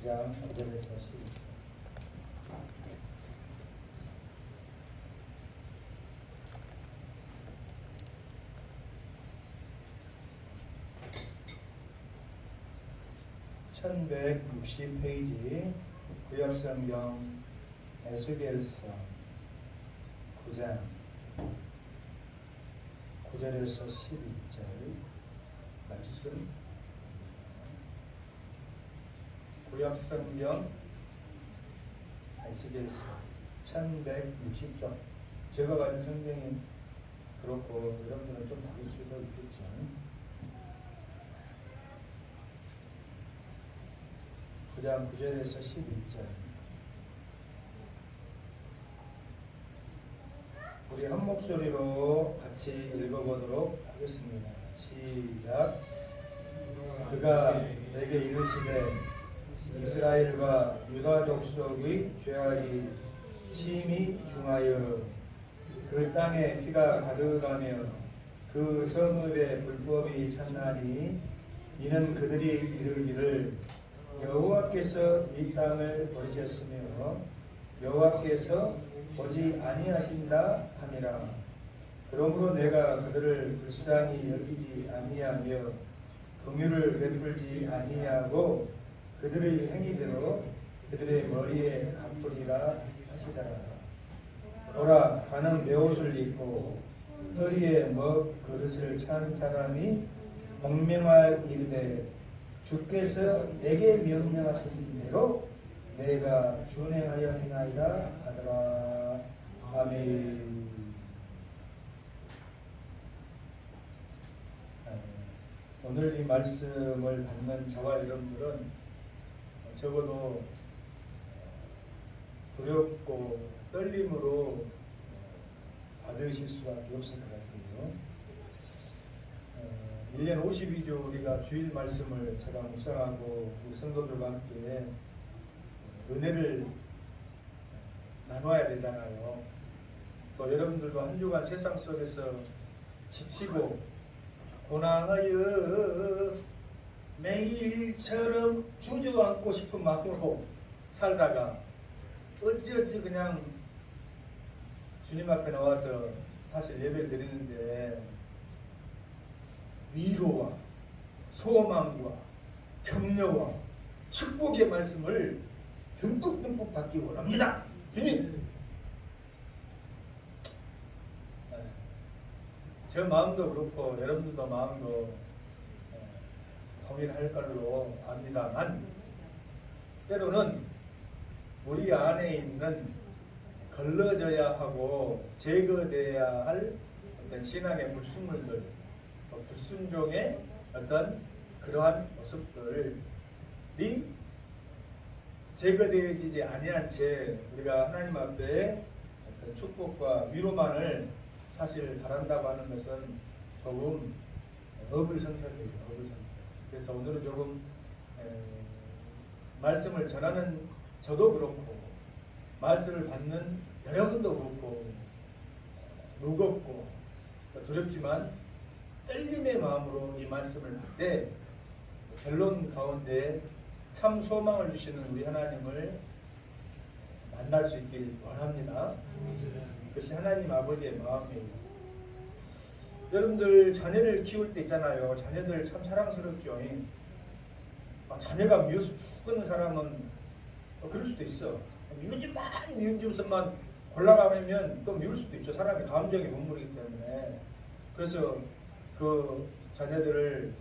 9장 5절에서 12절. (1160페이지) 구약성경 에스겔서 9장 9절에서 12절 말씀. 구약성경 에스겔서 1160쪽. 제가 가진 성경이 그렇고 여러분들은 좀 다를 수도 있겠죠. 구장 9절에서 11절. 우리 한 목소리로 같이 읽어보도록 하겠습니다. 시작. 그가 내게 이르시되 이스라엘과 유다 족속의 죄악이 심히 중하여 그 땅에 피가 가득하며 그 성읍에 불법이 찼나니 이는 그들이 이르기를 여호와께서 이 땅을 버리셨으며 여호와께서 보지 아니하신다 함이라. 그러므로 내가 그들을 불쌍히 여기지 아니하며 긍휼을 베풀지 아니하고 그들의 행위대로 그들의 머리에 갚으리라 하시더라. 보라, 가는 베옷을 입고 허리에 먹 그릇을 찬 사람이 복명할 이르되 주께서 내게 명령하신 대로 내가 준행하여 행하리라 하더라. 아멘. 오늘 이 말씀을 받는 저와 여러분들은 적어도 두렵고 떨림으로 받으실 수밖에 없을 것 같아요. 1년 52주 우리가 주일 말씀을 제가 묵상하고 우리 성도들과 함께 은혜를 나눠야 되잖아요. 또 여러분들도 한 주간 세상 속에서 지치고 고난하여 매일처럼 주저앉고 싶은 마음으로 살다가 어찌어찌 그냥 주님 앞에 나와서 사실 예배를 드리는데 위로와 소망과 격려와 축복의 말씀을 듬뿍듬뿍 받기 원합니다. 주님! 저 마음도 그렇고 여러분들도 마음도 동일할 걸로 압니다만 때로는 우리 안에 있는 걸러져야 하고 제거돼야 할 어떤 신앙의 불순물들, 불순종의 어떤 그러한 모습들이 제거되어지지 아니한 채 우리가 하나님 앞에 어떤 축복과 위로만을 사실 바란다고 하는 것은 조금 어불성설이에요. 어불성설. 그래서 오늘은 조금 말씀을 전하는 저도 그렇고 말씀을 받는 여러분도 그렇고 무겁고 두렵지만 떨림의 마음으로 이 말씀을 받되 결론 가운데 참 소망을 주시는 우리 하나님을 만날 수 있길 원합니다. 그것이 하나님 아버지의 마음이에요. 여러분들 자녀를 키울 때 있잖아요. 자녀들 참 사랑스럽죠. 자녀가 미워서 죽는 사람은 그럴 수도 있어. 미운 집에서만 골라가면 또 미울 수도 있죠. 사람이 감정의 동물이기 때문에. 그래서 그 자녀들을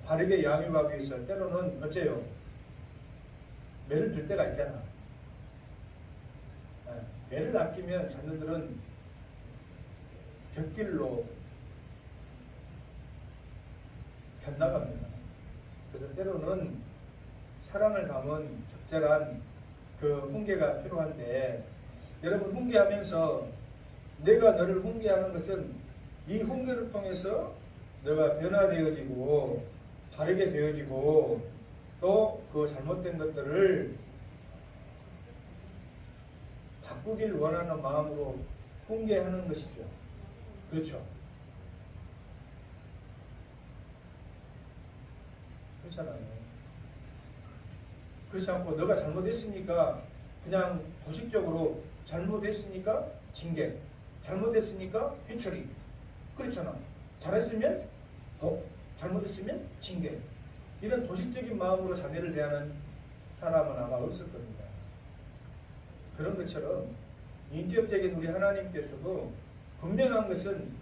바르게 양육하기 위해서 때로는 어째요? 매를 들 때가 있잖아. 매를 아끼면 자녀들은 곁길로 변나갑니다. 그래서 때로는 사랑을 담은 적절한 그 훈계가 필요한데 여러분 훈계하면서 내가 너를 훈계하는 것은 이 훈계를 통해서 너가 변화되어지고 바르게 되어지고 또 그 잘못된 것들을 바꾸길 원하는 마음으로 훈계하는 것이죠. 그렇죠? 그렇잖아요. 그렇지 않고 너가 잘못했으니까 그냥 도식적으로 잘못했으니까 징계, 잘못했으니까 회초리. 그렇잖아. 잘했으면 복, 잘못했으면 징계. 이런 도식적인 마음으로 자녀를 대하는 사람은 아마 없을 겁니다. 그런 것처럼 인격적인 우리 하나님께서도 분명한 것은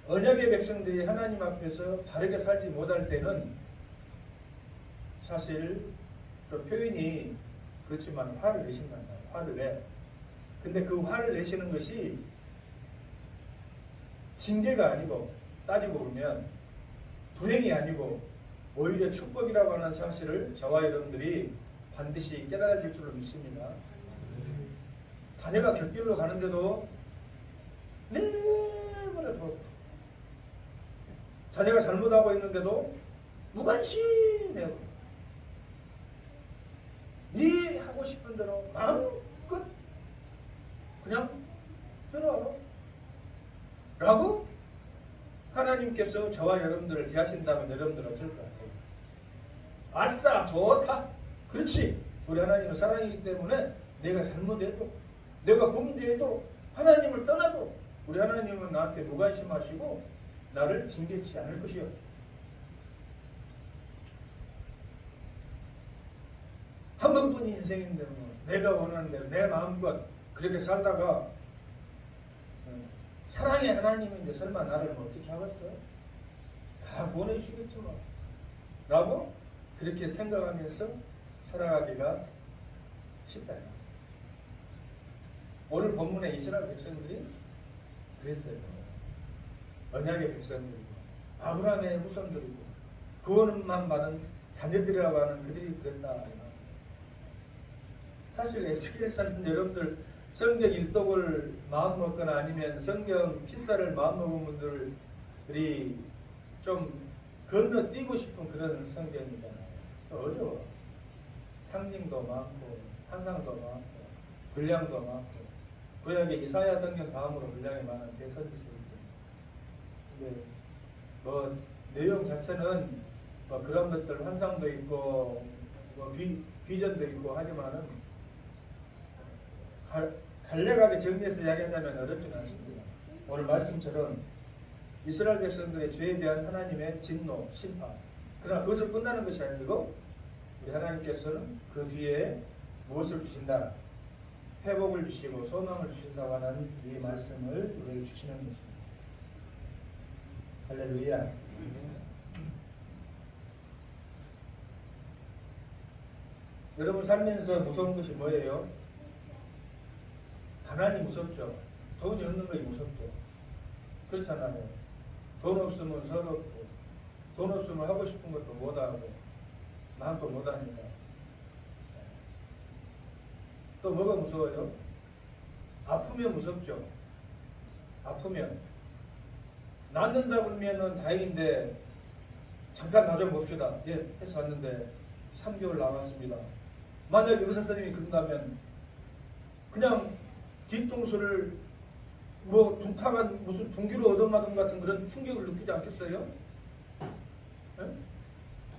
언약의 백성들이 하나님 앞에서 바르게 살지 못할 때는 사실 좀 표현이 그렇지만 화를 내신단 말이에요. 화를 내. 근데 그 화를 내시는 것이 징계가 아니고 따지고 보면 불행이 아니고 오히려 축복이라고 하는 사실을 저와 여러분들이 반드시 깨달아질 줄로 믿습니다. 자녀가 곁길로 가는데도 내버려둬. 자녀가 잘못하고 있는데도 무관심해요. 네 하고 싶은 대로 마음껏 그냥 들어 라고 하나님께서 저와 여러분들을 대하신다면 여러분들 어쩔 것 같아요? 아싸 좋다. 그렇지. 우리 하나님은 사랑이기 때문에 내가 잘못해도 내가 범죄해도 하나님을 떠나도 우리 하나님은 나한테 무관심하시고 나를 징계치 않을 것이요. 한 번뿐인 인생인데 뭐 내가 원하는 대로 내 마음껏 그렇게 살다가 사랑의 하나님인데 설마 나를 뭐 어떻게 하겠어? 다 구원해 주시겠지 뭐 라고 그렇게 생각하면서 살아가기가 쉽다. 오늘 본문의 이스라엘 백성들이 그랬어요. 언약의 백성들이고 아브라함의 후손들이고 구원만 받은 자녀들이라고 하는 그들이 그랬다. 사실 에스겔서는 여러분들 성경 일독을 마음먹거나 아니면 성경 필사를 마음먹은 분들이 좀 건너뛰고 싶은 그런 성경이잖아요. 어려워. 상징도 많고 환상도 많고 분량도 많고 구약의 이사야 성경 다음으로 분량이 많은 대선지서입니다. 근데 뭐 내용 자체는 뭐 그런 것들 환상도 있고 뭐 비전도 있고 하지만은 간략하게 정리해서 이야기한다면 어렵지는 않습니다. 오늘 말씀처럼 이스라엘 백성들의 죄에 대한 하나님의 진노, 심판. 그러나 그것을 끝나는 것이 아니고 우리 하나님께서는 그 뒤에 무엇을 주신다? 회복을 주시고 소망을 주신다고 하는 이 말씀을 우리에게 주시는 것입니다. 할렐루야. 여러분 살면서 무서운 것이 뭐예요? 가난이 무섭죠. 돈이 없는 것이 무섭죠. 그렇잖아요. 돈 없으면 서럽고 돈 없으면 하고 싶은 것도 못하고 마음껏 못하니까. 또 뭐가 무서워요? 아프면 무섭죠. 아프면 낫는다 그러면은 다행인데 잠깐 나 좀 봅시다. 예, 해서 왔는데 3개월 남았습니다. 만약에 의사 선생님이 그런다면 그냥 뒤통수를 뭐 둔탁한 무슨 분기로 얻어맞은 같은 그런 충격을 느끼지 않겠어요? 네?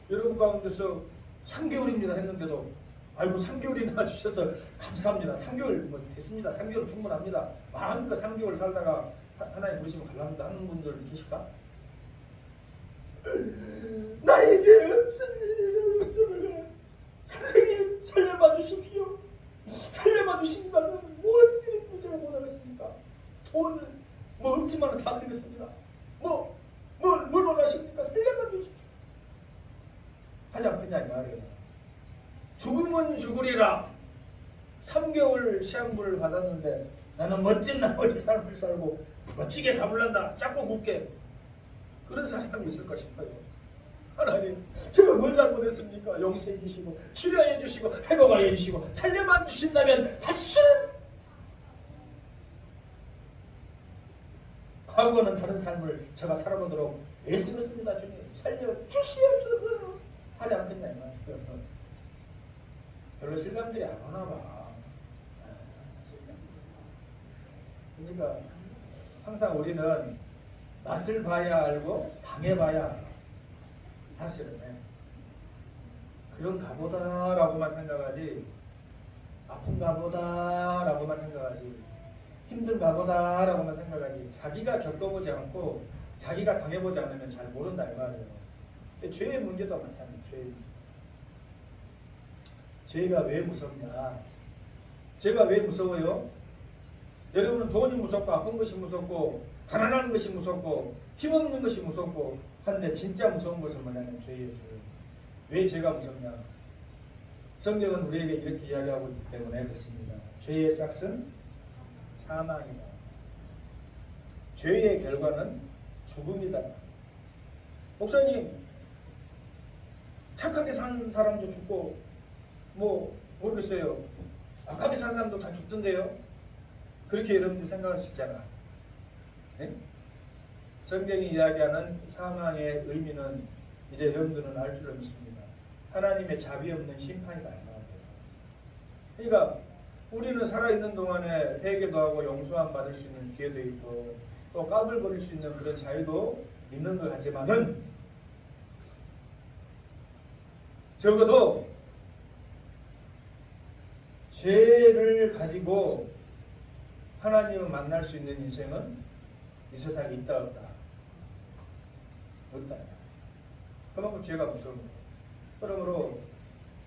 여러분 가운데서 3개월입니다 했는데도 아이고 3개월이나 주셔서 감사합니다. 3개월 뭐 됐습니다. 3개월 충분합니다. 마음껏 3개월 살다가 하나님 부르시면 갈랍니다 하는 분들 계실까? 나에게 어쩌면 선생님 살려봐 주십시오. 살려봐 주신다면 뭔 일이 문제가 못 하겠습니까? 돈은 뭐 없지만 다 드리겠습니다. 뭘 원하십니까? 살려봐 주십시오. 하지 않겠냐 이 말이에요. 죽으면 죽으리라. 3개월 시한부를 받았는데 나는 멋진 나머지 삶을 살고 멋지게 가불란다. 짧고 굵게. 그런 사람이 있을까 싶어요. 하나님 제가 뭘 잘못했습니까? 용서해 주시고 치료해 주시고 회복을 해 주시고 살려만 주신다면 다시는 과거는 다른 삶을 제가 살아보도록 애쓰겠습니다. 주님 살려주시옵소서 하지 않겠냐 이 말이에요. 별로 실감들이 안 오나 봐. 그러니까 항상 우리는 맛을 봐야 알고 당해봐야 알아. 사실은 그런가 보다라고만 생각하지, 아픈가 보다라고만 생각하지, 힘든가 보다라고만 생각하지, 자기가 겪어보지 않고 자기가 당해보지 않으면 잘 모른다 이 말이에요. 죄의 문제도 마찬가지예요. 죄가 왜 무섭냐? 죄가 왜 무서워요? 여러분은 돈이 무섭고 아픈 것이 무섭고 가난한 것이 무섭고 힘없는 것이 무섭고 하는데 진짜 무서운 것은 뭐냐면 죄예요. 죄. 왜 죄가 무섭냐? 성경은 우리에게 이렇게 이야기하고 있기 때문에 그렇습니다. 죄의 싹은 사망이다. 죄의 결과는 죽음이다. 목사님, 착하게 사는 사람도 죽고 뭐 모르겠어요. 악하게 사는 사람도 다 죽던데요. 그렇게 여러분들이 생각할 수 있잖아. 네? 성경이 이야기하는 사망의 의미는 이제 여러분들은 알 줄로 믿습니다. 하나님의 자비 없는 심판이다. 그러니까 우리는 살아있는 동안에 회개도 하고 용서함 받을 수 있는 기회도 있고 또 까불거릴 수 있는 그런 자유도 있는 것 같지만은 적어도 죄를 가지고 하나님을 만날 수 있는 인생은 이 세상에 있다 없다? 없다. 그만큼 죄가 무서운 거예요. 그러므로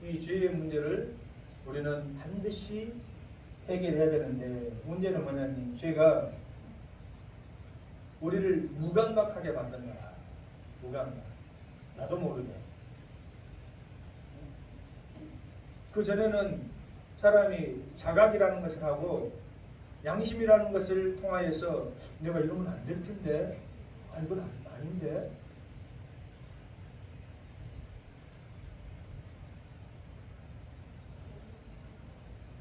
이 죄의 문제를 우리는 반드시 해결해야 되는데 문제는 뭐냐면 죄가 우리를 무감각하게 만든 거야. 무감각. 나도 모르게. 그 전에는 사람이 자각이라는 것을 하고 양심이라는 것을 통하여서 내가 이러면 안 될 텐데, 아 이건 아닌데.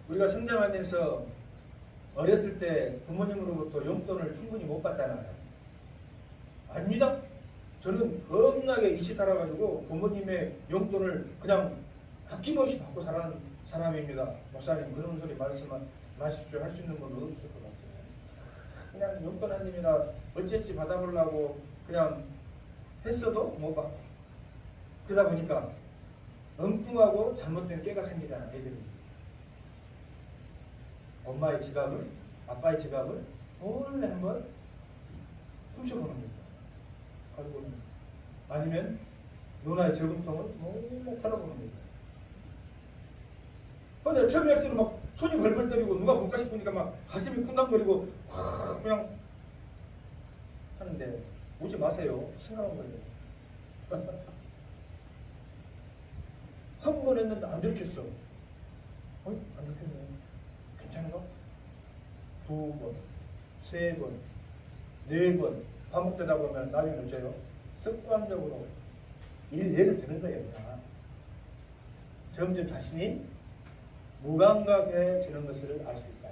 우리가 성장하면서 어렸을 때 부모님으로부터 용돈을 충분히 못 받잖아요. 아닙니다. 저는 겁나게 이치 살아가지고 부모님의 용돈을 그냥 아낌없이 받고 살아는 사람입니다. 목사님 그런 소리 말씀하십시오 할 수 있는 건 없을 것 같아요. 그냥 용돈 한 입이나 어쨌지 받아보려고 그냥 했어도 못 받고 그러다 보니까 엉뚱하고 잘못된 꾀가 생기잖아. 애들이 엄마의 지갑을 아빠의 지갑을 몰래 한번 훔쳐보는 겁니다. 가지고는 아니면 누나의 저금통을 몰래 털어보는 겁니다. 근데 처음에 할 때는 막 손이 벌벌 떨리고 누가 볼까 싶으니까 막 가슴이 쿵당거리고 그냥 하는데 오지 마세요. 심각한 거예요. 한 번 했는데 안 들켰어. 안 들켰네. 괜찮은가? 2번, 3번, 4번 반복되다 보면 나중에 어째요? 습관적으로 예를 드는 거예요. 그냥. 점점 자신이 무감각해지는 것을 알 수 있다.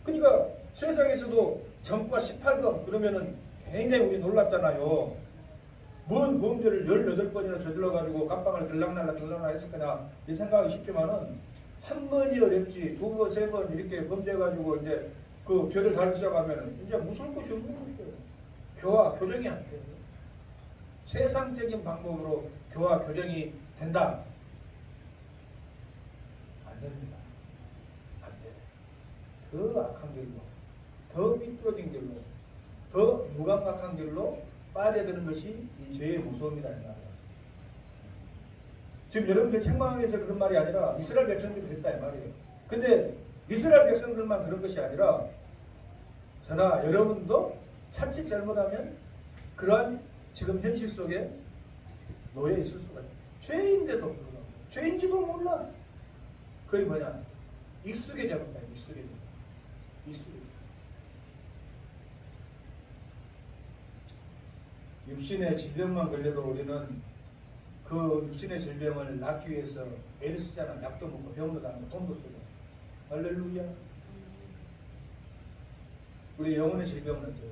그러니까 세상에서도 전과 18번 그러면은 굉장히 우리 놀랍잖아요. 뭔 범죄를 18번이나 저질러가지고 깜빵을 들락날락 했을 거냐 이 생각이 쉽지만은 한 번이 어렵지 2번, 3번 이렇게 범죄해가지고 이제 그 벼를 달기 시작하면은 이제 무서울 것이 없는 것이에요. 교화, 교정이 안 돼요. 세상적인 방법으로 교화, 교정이 된다. 안 됩니다. 안 돼요. 더 악한 길로, 더 삐뚤어진 길로, 더 무감각한 길로 빠져드는 것이 이 죄의 무서움이다. 이 말이에요. 지금 여러분들 책망에서 그런 말이 아니라 이스라엘 백성들이 그랬다 이 말이에요. 근데 이스라엘 백성들만 그런 것이 아니라 저나 여러분도 자칫 잘못하면 그러한 지금 현실 속에 놓여 있을 수가 있어요. 죄인데도 불구하고 죄인지도 몰라. 그게 뭐냐? 익숙해져 버린다. 익숙해져. 육신의 질병만 걸려도 우리는 그 육신의 질병을 낫기 위해서 애를 쓰잖아. 약도 먹고 병도 다니고 돈도 쓰고. 할렐루야. 우리 영혼의 질병은 어때요?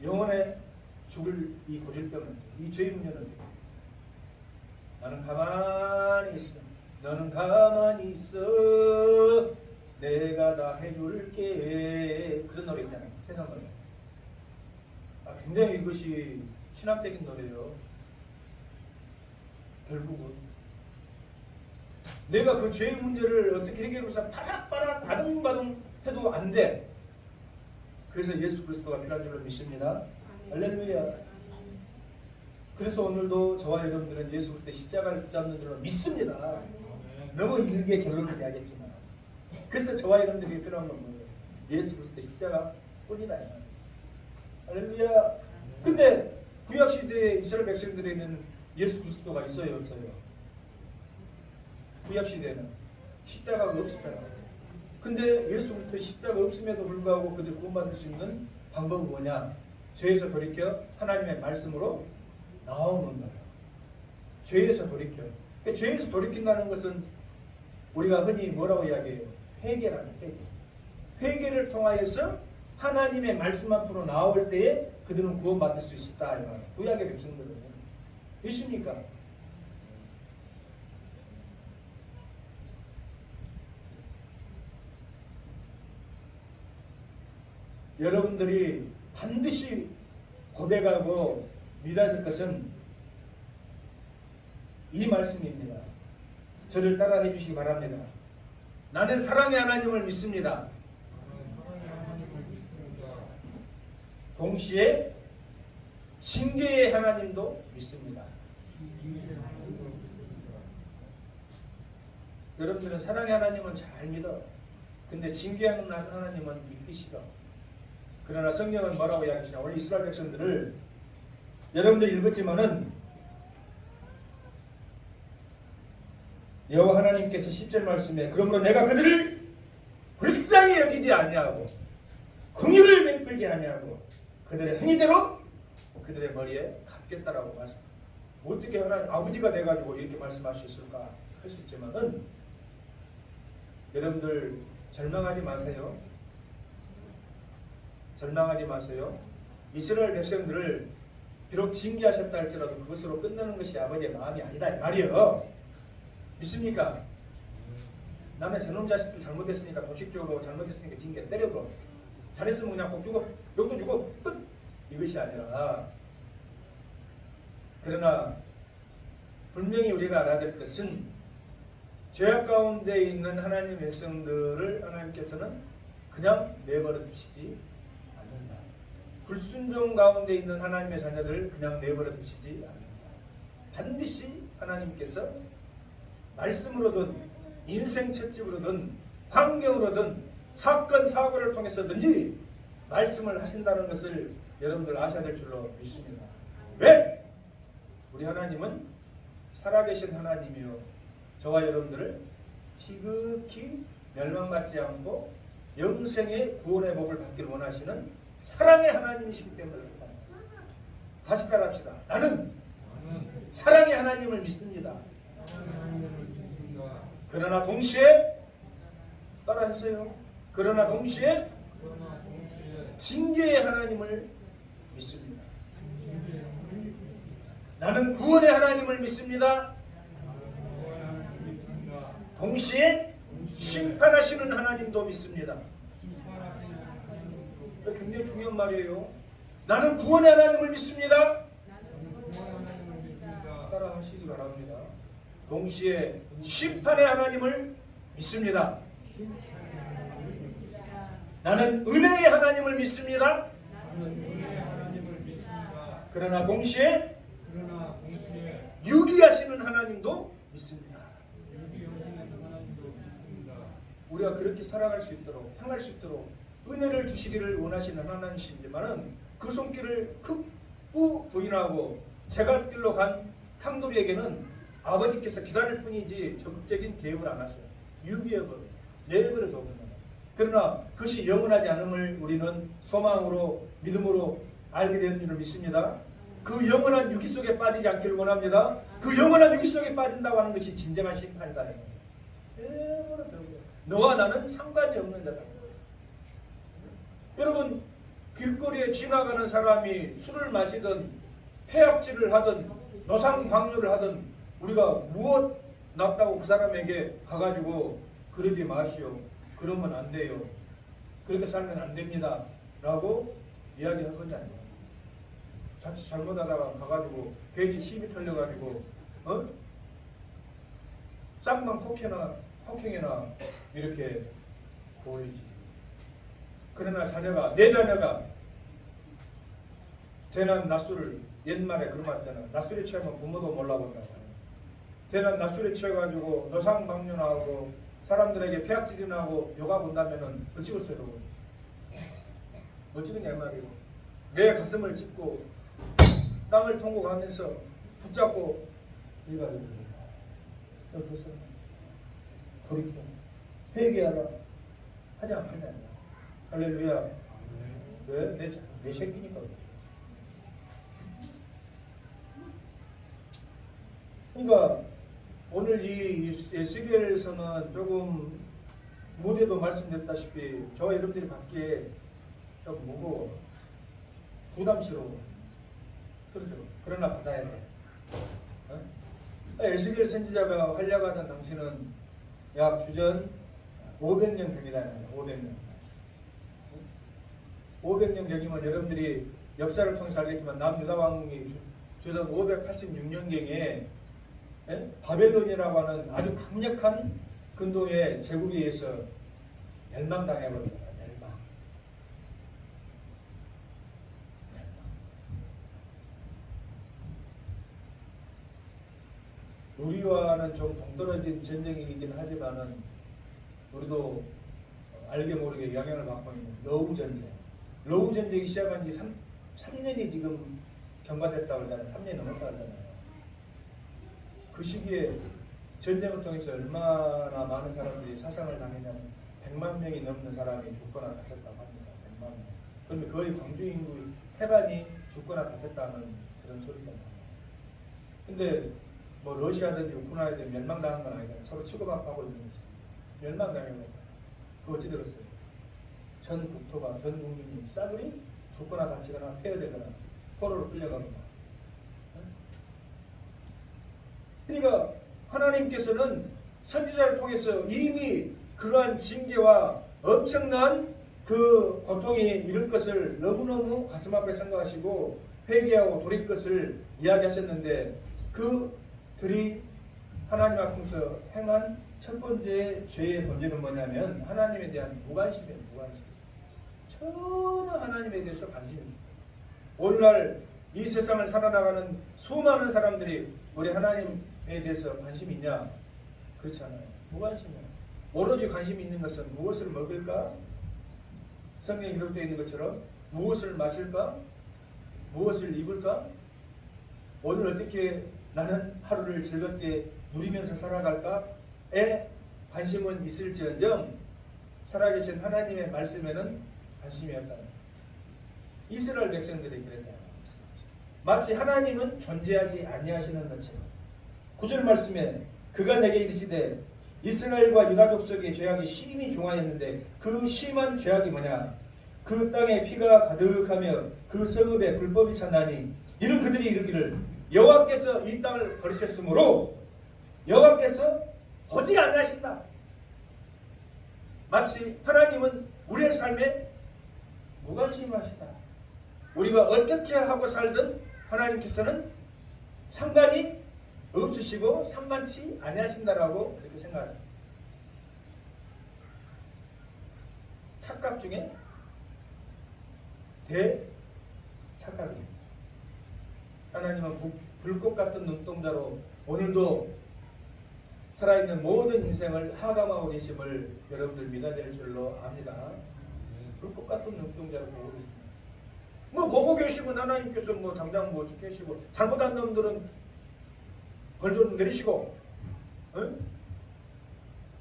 영혼의 죽을 이 고질병은 어때요? 이 죄의 문제는 어때요? 나는 가만히 있어. 너는 가만히 있어. 내가 다 해줄게. 그런 노래 있잖아요. 세상 노래. 굉장히 이것이 신학적인 노래예요. 결국은 내가 그 죄의 문제를 어떻게 해결해서 바락바락 아등바등 해도 안 돼. 그래서 예수 그리스도가 필요한 줄로 믿습니다. 할렐루야. 그래서 오늘도 저와 여러분들은 예수 그리스도의 십자가를 붙잡는 줄로 믿습니다. 너무 일개 결론을 내야겠지만, 그래서 저와 여러분들에게 필요한 건 뭐예요? 예수 그리스도의 십자가 뿐이다. 할렐루야. 근데 구약 시대에 이스라엘 백성들에게는 예수 그리스도가 있어요, 없어요? 구약 시대에는 십자가가 없었잖아요. 근데 예수 그리스도의 십자가 없음에도 불구하고 그들이 구원받을 수 있는 방법은 뭐냐? 죄에서 돌이켜 하나님의 말씀으로 나오는 거예요. 죄에서 돌이켜. 그러니까 죄에서 돌이킨다는 것은 우리가 흔히 뭐라고 이야기해요? 회개라는 회개. 회개를 통하여서 하나님의 말씀 앞으로 나올 때에 그들은 구원받을 수 있었다. 이 말이에요. 구약의 백성들은. 있습니까? 여러분들이 반드시 고백하고 믿어야 될 것은 이 말씀입니다. 저를 따라해 주시기 바랍니다. 나는 사랑의 하나님을 믿습니다. 동시에 징계의 하나님도 믿습니다. 여러분들은 사랑의 하나님은 잘 믿어. 근데 징계하는 하나님은 믿기 싫어. 그러나 성경은 뭐라고 이야기하시나? 오늘 이스라엘 백성들을 여러분들 읽었지만은 여호와 하나님께서 10절 말씀에 그러므로 내가 그들을 불쌍히 여기지 아니하고 긍휼을 베풀지 아니하고 그들의 행위대로 그들의 머리에 갚겠다라고 말씀. 어떻게 하나님 아버지가 돼가지고 이렇게 말씀하셨을까 할 수 있지만은 여러분들 절망하지 마세요. 절망하지 마세요. 이스라엘 백성들을 비록 징계하셨다 할지라도 그것으로 끝나는 것이 아버지의 마음이 아니다 이 말이에요. 믿습니까? 남의 저놈 자식들 잘못했으니까 도식적으로 잘못했으니까 징계 때려도 잘했으면 그냥 복 주고 용돈 주고 끝! 이것이 아니라, 그러나 분명히 우리가 알아야 될 것은 죄악 가운데 있는 하나님의 백성들을 하나님께서는 그냥 내버려 두시지 않는다. 불순종 가운데 있는 하나님의 자녀들을 그냥 내버려 두시지 않는다. 반드시 하나님께서 말씀으로든 인생 채찍으로든 환경으로든 사건 사고를 통해서든지 말씀을 하신다는 것을 여러분들 아셔야 될 줄로 믿습니다. 왜? 우리 하나님은 살아계신 하나님이요 저와 여러분들을 지극히 멸망받지 않고 영생의 구원의 복을 받기를 원하시는 사랑의 하나님이시기 때문에 그렇다. 다시 따라합시다. 나는 사랑의 하나님을 믿습니다. 그러나 동시에 따라해주세요. 그러나 동시에 징계의 하나님을 믿습니다. 나는 구원의 하나님을 믿습니다. 동시에 심판하시는 하나님도 믿습니다. 굉장히 중요한 말이에요. 나는 구원의 하나님을 믿습니다. 따라 하시기 바랍니다. 동시에 심판의 하나님을 믿습니다. 나는 은혜의 하나님을 믿습니다. 그러나 동시에 유기하시는 하나님도 믿습니다. 우리가 그렇게 살아갈 수 있도록, 행할 수 있도록 은혜를 주시기를 원하시는 하나님이시지만은 그 손길을 극구 부인하고 제갈길로 간 탕돌이에게는 아버지께서 기다릴 뿐이지 적극적인 개입을 안 하세요. 유기하거든요. 내버려 둬요. 그러나 그것이 영원하지 않음을 우리는 소망으로 믿음으로 알게 되는 줄을 믿습니다. 그 영원한 유기 속에 빠지지 않기를 원합니다. 그 영원한 유기 속에 빠진다고 하는 것이 진정한 심판이다. 내버려 둬요. 너와 나는 상관이 없는 자다. 여러분 길거리에 지나가는 사람이 술을 마시든 폐악질을 하든 노상방뇨를 하든 우리가 무엇 났다고 그 사람에게 가가지고 그러지 마시오. 그러면 안 돼요. 그렇게 살면 안 됩니다. 라고 이야기할 건지 아니에요. 자칫 잘못하다가 가가지고 괜히 시비 털려가지고 쌍방 폭행이나 이렇게 보이지. 그러나 자녀가, 내 자녀가 대낮 낮술을, 옛말에 그런 말 있잖아. 낮술에 취하면 부모도 몰라본다고. 대낮 낮술에 취해가지고 노상방뇨하고 사람들에게 폐악질이나고 욕하고 온다면은 어찌겠어요? 어찌겠냐 이 말이고. 내 가슴을 찢고 땅을 통곡하면서 붙잡고 네가 됐습니다. 어떠세요? 돌이켜 회개하라 하지 않겠냐. 할렐루야. 왜? 내 새끼니까 그렇죠. 그러니까 오늘 이 에스겔에서는 조금 무대도 말씀드렸다시피 저와 여러분들이 받기에 좀 무거워, 부담스러워. 그렇죠. 그러나 받아야 돼. 어? 에스겔 선지자가 활약하던 당시는 약 주전 500년 경이다. 500년. 500년 경이면 여러분들이 역사를 통해서 알겠지만 남유다왕이 주전 586년경에 바벨론이라고 하는 아주 강력한 근동의 제국에 의해서 멸망당해버렸잖아요. 멸망. 우리와는 좀 동떨어진 전쟁이긴 하지만은 우리도 알게 모르게 영향을 받고 있는 러우 전쟁. 러우 전쟁이 시작한 지 3년이 지금 경과됐다고 하잖아요. 3년이 넘었다고 하잖아요. 그 시기에 전쟁을 통해서 얼마나 많은 사람들이 사상을 당했냐면 100만 명이 넘는 사람이 죽거나 다쳤다고 합니다. 100만 명. 그러면 거의 광주 인구 태반이 죽거나 다쳤다는 그런 소리잖아요. 근데 뭐 러시아든지 우크라이나든 멸망당한 건 아니잖아요. 서로 치고받고 있는 것이. 멸망당한 거예요. 그거 어찌 들었어요? 전 국토가, 전 국민이 싸그리 죽거나 다치거나 폐허되거나 포로로 끌려가거나. 그러니까 하나님께서는 선지자를 통해서 이미 그러한 징계와 엄청난 그 고통이 이를 것을 너무너무 가슴 아프게 생각하시고 회개하고 돌이킬 것을 이야기하셨는데 그들이 하나님 앞에서 행한 첫 번째 죄의 본질은 뭐냐면 하나님에 대한 무관심이에요. 무관심. 전혀 하나님에 대해서 관심이 없어요. 오늘날 이 세상을 살아나가는 수많은 사람들이 우리 하나님에 대해서 관심이 있냐? 그렇지 않아요. 무관심이에요. 오로지 관심이 있는 것은 무엇을 먹을까? 성경에 기록되어 있는 것처럼 무엇을 마실까? 무엇을 입을까? 오늘 어떻게 나는 하루를 즐겁게 누리면서 살아갈까?에 관심은 있을지언정 살아계신 하나님의 말씀에는 관심이 없다. 이스라엘 백성들이 그랬다. 마치 하나님은 존재하지 아니하시는 것처럼 9절 말씀에 그가 내게 이르시되 이스라엘과 유다족 속에 죄악이 심히 중하였는데 그 심한 죄악이 뭐냐? 그 땅에 피가 가득하며 그 성읍에 불법이 찼나니 이는 그들이 이르기를 여호와께서 이 땅을 버리셨으므로 여호와께서 보지 아니하신다. 마치 하나님은 우리의 삶에 무관심하시다. 우리가 어떻게 하고 살든 하나님께서는 상관이 없으시고 상관치 아니하신다라고 그렇게 생각하십니다. 착각 중에 대착각입니다. 하나님은 불꽃 같은 눈동자로 오늘도 살아있는 모든 인생을 하감하고 계심을 여러분들 믿어야 될 줄로 압니다. 불꽃 같은 눈동자로 보고 계십니다. 뭐 보고 계시면 하나님께서 뭐 당장 뭐 어떻게 하시고 잘못한 놈들은 벌 좀 내리시고 응?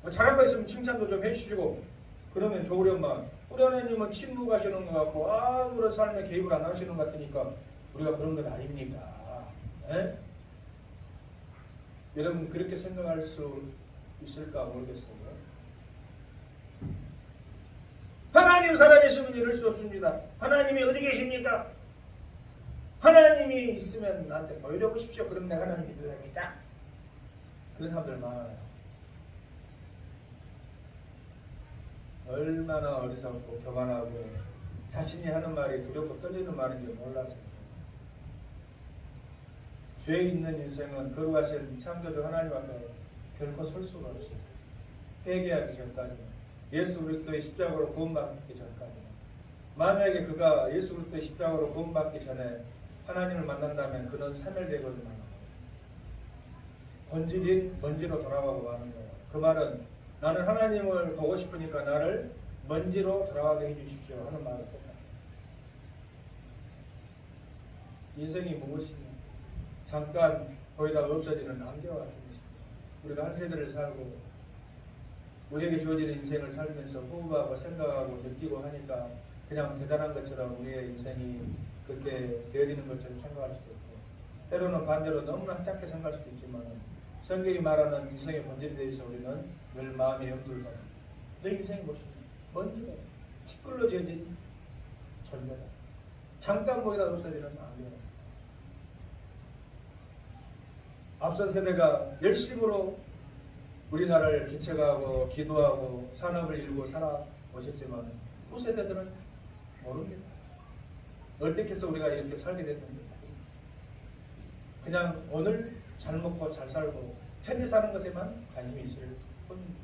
뭐 잘한 거 있으면 칭찬도 좀 해주시고 그러면 좋으련만 우리 하나님은 침묵하시는 것 같고 아무런 삶에 개입을 안 하시는 것 같으니까 우리가 그런 것 아닙니까? 에? 여러분 그렇게 생각할 수 있을까 모르겠어요. 하나님 살아계시면 이럴 수 없습니다. 하나님이 어디 계십니까? 하나님이 있으면 나한테 보여줘 보십시오. 그럼 내가 하나님 믿으랍니까? 그런 사람들 많아요. 얼마나 어리석고 교만하고 자신이 하는 말이 두렵고 떨리는 말인지 몰라서 죄 있는 인생은 거룩하신 창조주 하나님 앞에 결코 설 수가 없어요. 회개하기 전까지, 예수 그리스도의 십자가로 구원받기 전까지. 만약에 그가 예수 그리스도의 십자가로 구원받기 전에 하나님을 만난다면 그는 사멸되거든 말이에요. 본질인 먼지로 돌아가고 마는 거예요. 그 말은 나는 하나님을 보고 싶으니까 나를 먼지로 돌아가게 해주십시오 하는 말을 똑같아요. 인생이 무엇이냐? 잠깐 거기다 없어지는 안개와 같은 것입니다. 우리가 한 세대를 살고 우리에게 주어지는 인생을 살면서 호흡하고 생각하고 느끼고 하니까 그냥 대단한 것처럼 우리의 인생이 그렇게 되어지는 것처럼 생각할 수도 있고, 때로는 반대로 너무나 작게 생각할 수도 있지만 성경이 말하는 인생의 본질에 대해서 우리는 늘 마음에 염두를 둬요. 내 인생이 무엇이냐? 먼지가 티끌로 지어진 존재다. 잠깐 거기다 없어지는 안개다. 앞선 세대가 열심으로 우리나라를 개척하고 기도하고 산업을 이루고 살아오셨지만 후세대들은 모릅니다. 어떻게 해서 우리가 이렇게 살게 됐는지. 그냥 오늘 잘 먹고 잘 살고 편히 사는 것에만 관심이 있을 뿐입니다.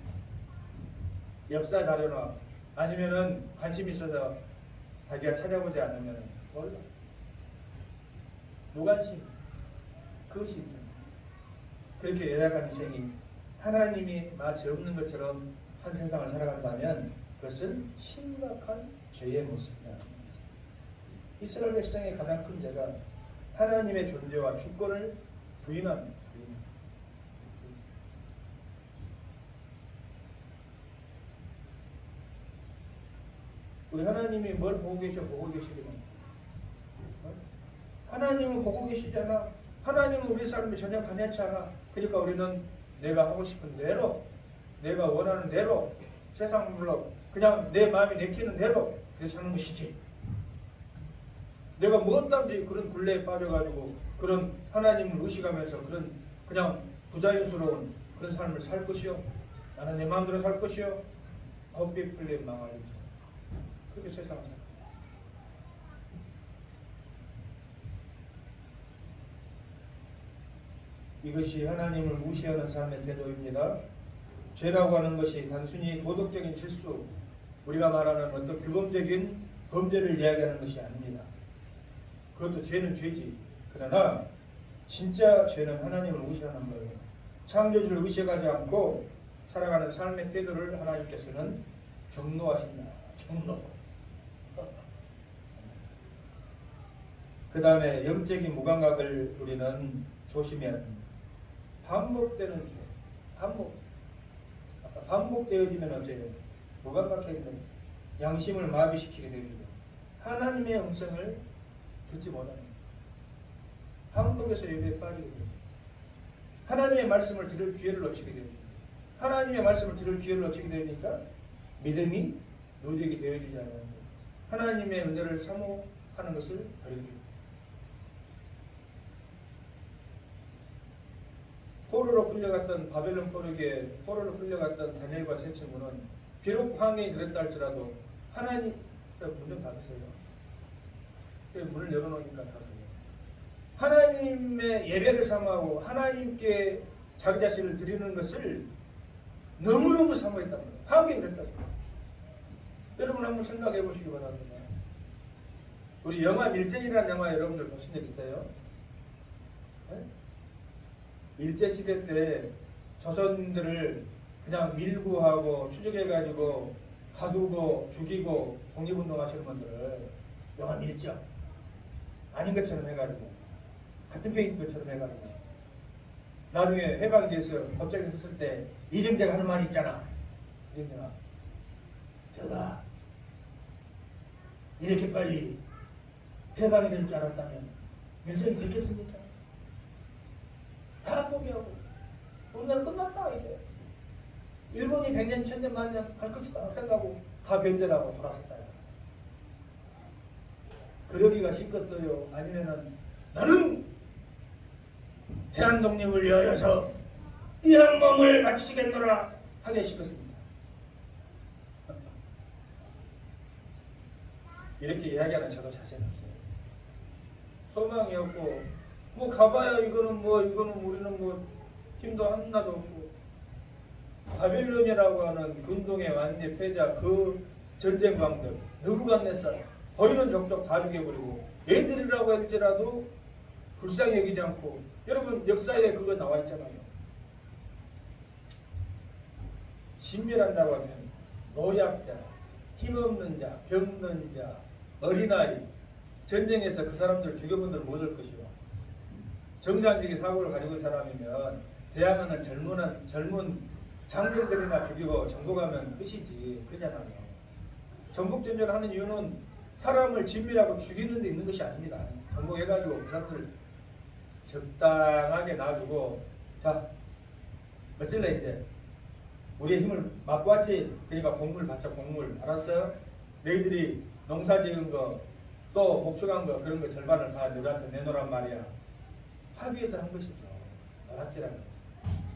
역사 자료나 아니면은 관심이 있어서 자기가 찾아보지 않으면 몰라. 무관심. 그것이 인생. 그렇게 열악한 인생이 하나님이 마치 없는 것처럼 한 세상을 살아간다면 그것은 심각한 죄의 모습이다. 이스라엘 백성의 가장 큰 죄가 하나님의 존재와 주권을 부인합니다. 우리 하나님이 뭘 보고 계셔? 보고 계시기만. 하나님은 보고 계시잖아. 하나님은 우리 삶에 전혀 관여치 않아. 그러니까 우리는 내가 하고 싶은 대로, 내가 원하는 대로, 세상 물론 그냥 내 마음이 내키는 대로 그래서 사는 것이지. 내가 무엇든지 그런 굴레에 빠져가지고 그런 하나님을 의식하면서 그런 그냥 부자연스러운 그런 삶을 살 것이요. 나는 내 마음대로 살 것이요. 겁비 풀린 망할이죠. 그렇게 세상을 살아요. 이것이 하나님을 무시하는 삶의 태도입니다. 죄라고 하는 것이 단순히 도덕적인 실수, 우리가 말하는 어떤 규범적인 범죄를 이야기하는 것이 아닙니다. 그것도 죄는 죄지. 그러나 진짜 죄는 하나님을 무시하는 거예요. 창조주를 의식하지 않고 살아가는 삶의 태도를 하나님께서는 경노하신다. 경노. 그 다음에 영적인 무감각을 우리는 조심해야 합니다. 반복되는 죄, 반복되어지면 어째요? 무감각하게 됩니다. 양심을 마비시키게 됩니다. 하나님의 음성을 듣지 못합니다. 반복해서 예배에 빠지게 됩니다. 하나님의 말씀을 들을 기회를 놓치게 됩니다. 하나님의 말씀을 들을 기회를 놓치게 되니까 믿음이 누적이 되어지지 않아요. 하나님의 은혜를 사모하는 것을 버리게 됩니다. 포로로 끌려갔던 바벨론 포로에게 포로로 끌려갔던 다니엘과 세 친구는 비록 환경이 그랬다 할지라도 하나님 문을 닫으세요. 문을 열어놓으니까 닫아요. 하나님의 예배를 사모하고 하나님께 자기 자신을 드리는 것을 너무너무 사모했단 말이에요. 환경이 그랬다고. 여러분 한번 생각해 보시기 바랍니다. 우리 영화 밀전이라는 영화 여러분들 보신 적 있어요? 네? 일제시대 때 조선인들을 그냥 밀고 하고 추적해가지고 가두고 죽이고 독립운동하시는 분들을 영화 밀죠. 아닌 것처럼 해가지고 같은 페인트처럼 해가지고 나중에 해방이 돼서 법정에 섰을 때 이정재가 하는 말이 있잖아. 이정재가 제가 이렇게 빨리 해방이 될 줄 알았다면 밀정이 됐겠습니까? 다 포기하고 우리나라 끝났다 이제. 일본이 100년, 1000년, 만년 갈 것이다 생각하고 다 변절하고 돌아섰다. 그러기가 싶겠어요? 아니면은 나는 대한 독립을 위하여서 이 한 몸을 바치겠노라 하게 싶었습니다. 이렇게 이야기하는 저도 자신이 없어요. 소망이 없고 뭐 가봐야 이거는 우리는 뭐 힘도 하나도 없고 바벨론이라고 하는 근동의 완전 패자 그 전쟁광들 느부갓네살 보이는 족족 다 죽여버리고 애들이라고 할지라도 불쌍히 여기지 않고 여러분 역사에 그거 나와 있잖아요. 진멸한다고 하면 노약자, 힘없는 자, 병든 자, 어린아이 전쟁에서 그 사람들 죽여본들 못할 것이요. 정상적인 사고를 가지고 있는 사람이면 대항하는 젊은 장병들이나 죽이고 정복하면 끝이지. 그러잖아요. 정복전쟁을 하는 이유는 사람을 진멸하고 죽이는 데 있는 것이 아닙니다. 정복해가지고 그 사람들 적당하게 놔주고 자 어쩔래 이제 우리의 힘을 맛보았지. 그러니까 곡물 받자. 곡물 알았어? 너희들이 농사 지은 거 또 목축한 거 그런 거 절반을 다 너희한테 내놓으란 말이야. 합의해서 한 것이죠. 나락질하는 거죠.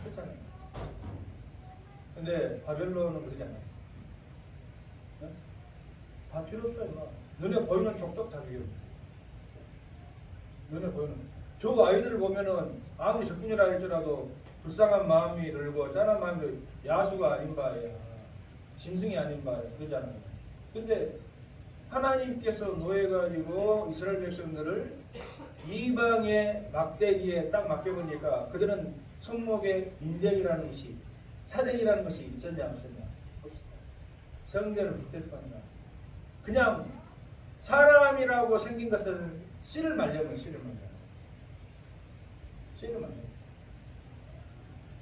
그렇잖아요. 근데 바벨론은 그러지 않았어. 네? 다 필요 없어요. 뭐. 눈에 보이는 족족 다 죽여. 눈에 보이는. 저 아이들을 보면은 아무리 적군이라 할지라도 불쌍한 마음이 들고 짠한 마음이 들고 야수가 아닌 바야. 짐승이 아닌 바야. 그러잖아요. 근데 하나님께서 노예가지고 이스라엘 백성들을 이방의 막대기에 딱 맡겨보니까 그들은 성목의 인정이라는 것이 사정이라는 것이 있었냐 없었냐? 없었다. 성전을 불태울 뿐이라 그냥 사람이라고 생긴 것은 씨를 말려면 씨를 말려. 씨를 말려.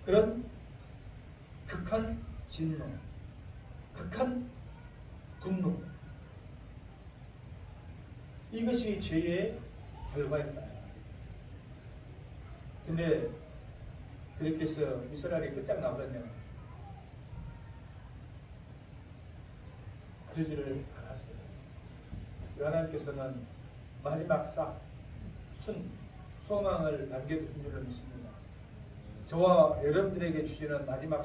그런 극한 진노, 극한 분노. 이것이 죄의 결과였다. 근데 그렇게 해서 이스라엘이 끝장나버렸네요. 그러지를 않았어요. 하나님께서는 마지막 소망을 남겨두신 줄로 믿습니다. 저와 여러분들에게 주시는 마지막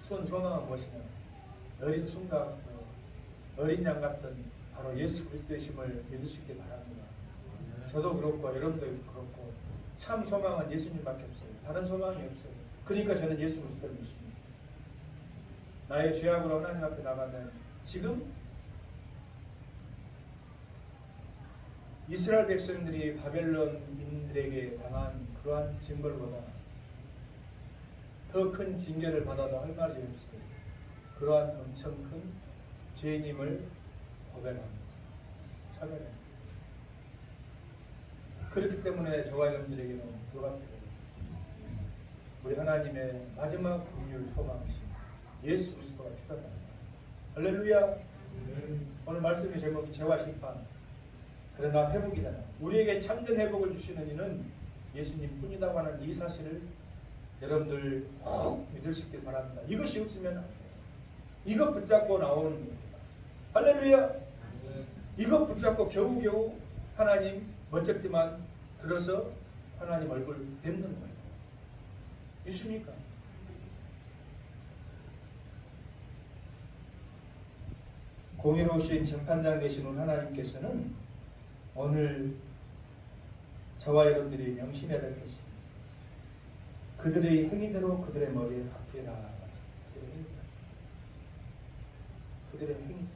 소망은 무엇이냐? 어린 순간 어린 양 같은 바로 예수 그리스도이심을 믿을 수 있게 바랍니다. 저도 그렇고 여러분도 그렇고 참 소망은 예수님밖에 없어요. 다른 소망이 없어요. 그러니까 저는 예수 그리스도를 믿습니다. 나의 죄악으로 하나님 앞에 나가면 지금 이스라엘 백성들이 바벨론인들에게 당한 그러한 징벌보다 더 큰 징계를 받아도 할 말이 없어요. 그러한 엄청 큰 죄인임을 고백합니다. 차별합니다. 그렇기 때문에 저와 여러분들에게는 누가 필요해요? 우리 하나님의 마지막 긍휼 소망이신 예수 그리스도가 필요하다. 할렐루야. 오늘 말씀의 제목이 죄와 심판. 그러나 회복이잖아. 우리에게 참된 회복을 주시는 이는 예수님 뿐이라고 하는 이 사실을 여러분들 꼭 믿을 수 있길 바랍니다. 이것이 없으면 안 돼요. 이것 붙잡고 나오는 겁니다. 할렐루야. 이것 붙잡고 겨우겨우 하나님 멋쩍지만 들어서 하나님 얼굴 뵙는 거예요. 믿습니까? 공의로우신 재판장 되시는 하나님께서는 오늘 저와 여러분들이 명심해야 될 것입니다. 그들의 행위대로 그들의 머리에 갚히라 말씀입니다. 그들의 행위.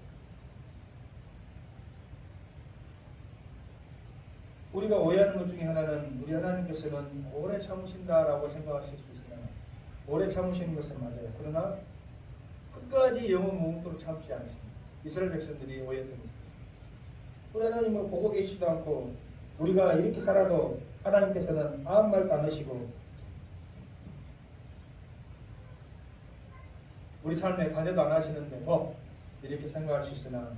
우리가 오해하는 것 중에 하나는 우리 하나님께서는 오래 참으신다라고 생각하실 수 있으나 오래 참으시는 것은 맞아요. 그러나 끝까지 영원 무궁토록 참지 않으십니다. 이스라엘 백성들이 오해했던 것입니다. 우리 하나님을 보고 계시지도 않고 우리가 이렇게 살아도 하나님께서는 아무 말도 안 하시고 우리 삶에 관여도 안 하시는데 뭐 이렇게 생각할 수 있으나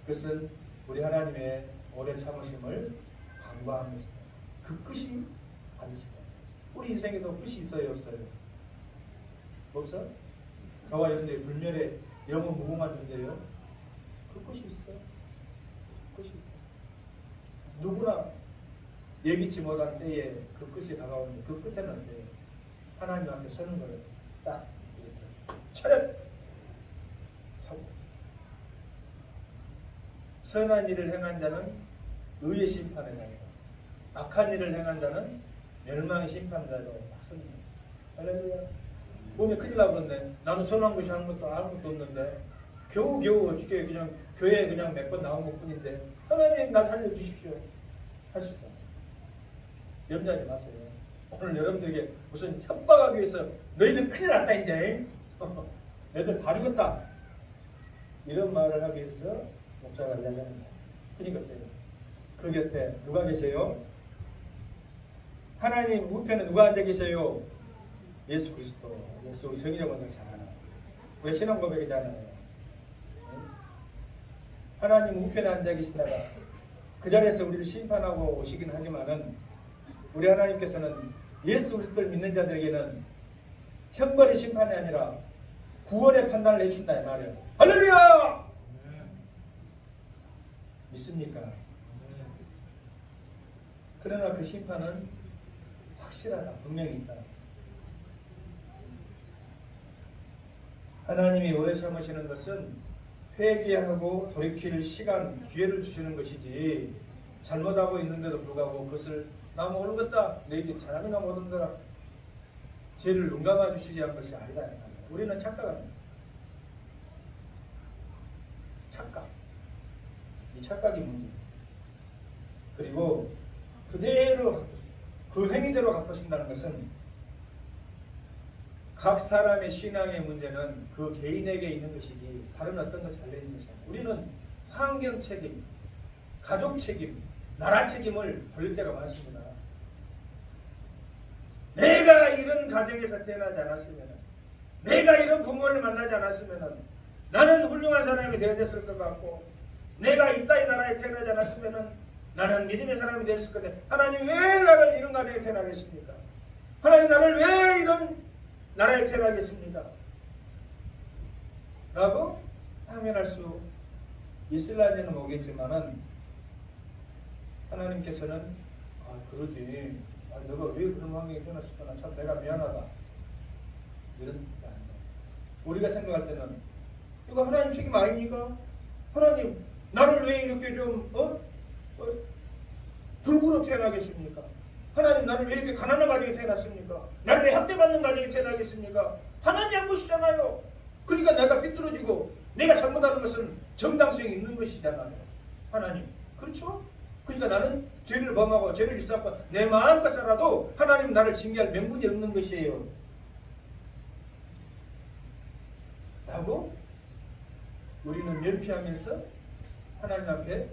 그것은 우리 하나님의 오래 참으심을 간과하는 것입니다. 그 끝이 반드시다. 우리 인생에도 끝이 있어요, 없어요? 없어? 저와 여러분들의 불멸의 영원 무궁한 존재예요. 그 끝이 있어요. 끝이 누구나 예기치 못한 때에 그 끝이 다가오는데 그 끝에는 이제 하나님 앞에 서는 거예요. 딱 이렇게 차렷 하고 선한 일을 행한 자는 의의 심판의 자이고 악한 일을 행한 자는 멸망의 심판자로 딱 섭니다. 할렐루야. 몸에 큰일 나버렸네. 나는 선한 것이 아무것도 없는데 겨우겨우 어떻게 그냥 교회에 그냥 몇 번 나온 것 뿐인데 하나님 날 살려주십시오 할 수 있잖아요. 염려하지 마세요. 오늘 여러분들에게 무슨 협박하기 위해서 너희들 큰일 났다 이제 너희들 다 죽었다 이런 말을 하기 위해서 목사가 이야기합니다. 그러니까 그 곁에 누가 계세요? 하나님 우편에 누가 앉아 계세요? 예수 그리스도. 예수 성인의 권세를 잘 알아. 왜 신앙 고백이잖아요. 하나님 우편에 앉아 계신다가 그 자리에서 우리를 심판하고 오시긴 하지만은 우리 하나님께서는 예수 그리스도를 믿는 자들에게는 형벌의 심판이 아니라 구원의 판단을 내준다 이 말이에요. 할렐루야! 믿습니까? 그러나 그 심판은 확실하다. 분명히 있다. 하나님이 오래 참으시는 것은 회개하고 돌이킬 시간, 기회를 주시는 것이지 잘못하고 있는데도 불구하고 그것을 나 모르겠다, 내게 잘하기나 못한다 죄를 눈 감아 주시게 한 것이 아니다. 우리는 착각합니다. 착각. 이 착각이 문제. 그리고 그대로 그 행위대로 갚으신다는 것은 각 사람의 신앙의 문제는 그 개인에게 있는 것이지 다른 어떤 것을 달려있는 것이 아니에요. 우리는 환경 책임, 가족 책임, 나라 책임을 돌릴 때가 많습니다. 내가 이런 가정에서 태어나지 않았으면, 내가 이런 부모를 만나지 않았으면 나는 훌륭한 사람이 되어졌을 것 같고, 내가 이 따위 나라에 태어나지 않았으면 나는 믿음의 사람이 되었을 것 같아. 하나님 왜 나를 이런 가정에 태어나겠습니까? 하나님 나를 왜 이런 나라에 태어나겠습니까? 라고 항변할 수 있을라지는 모르겠지만은 하나님께서는 그러지. 너가 왜 그런 환경에 태어났을까? 참 내가 미안하다. 이런 게 아닙니다. 우리가 생각할 때는 이거 하나님 책임 아닙니까? 하나님 나를 왜 이렇게 좀 불구로 태어나겠습니까? 하나님 나를 왜 이렇게 가난한 가정에 태어났습니까? 나를 왜 학대받는 가정에 태어나겠습니까? 하나님 잘못이잖아요. 그러니까 내가 삐뚤어지고 내가 잘못하는 것은 정당성이 있는 것이잖아요. 하나님 그렇죠? 그러니까 나는 죄를 범하고 죄를 일삼고 내 마음껏 살아도 하나님 나를 징계할 명분이 없는 것이에요. 라고 우리는 면피하면서 하나님 앞에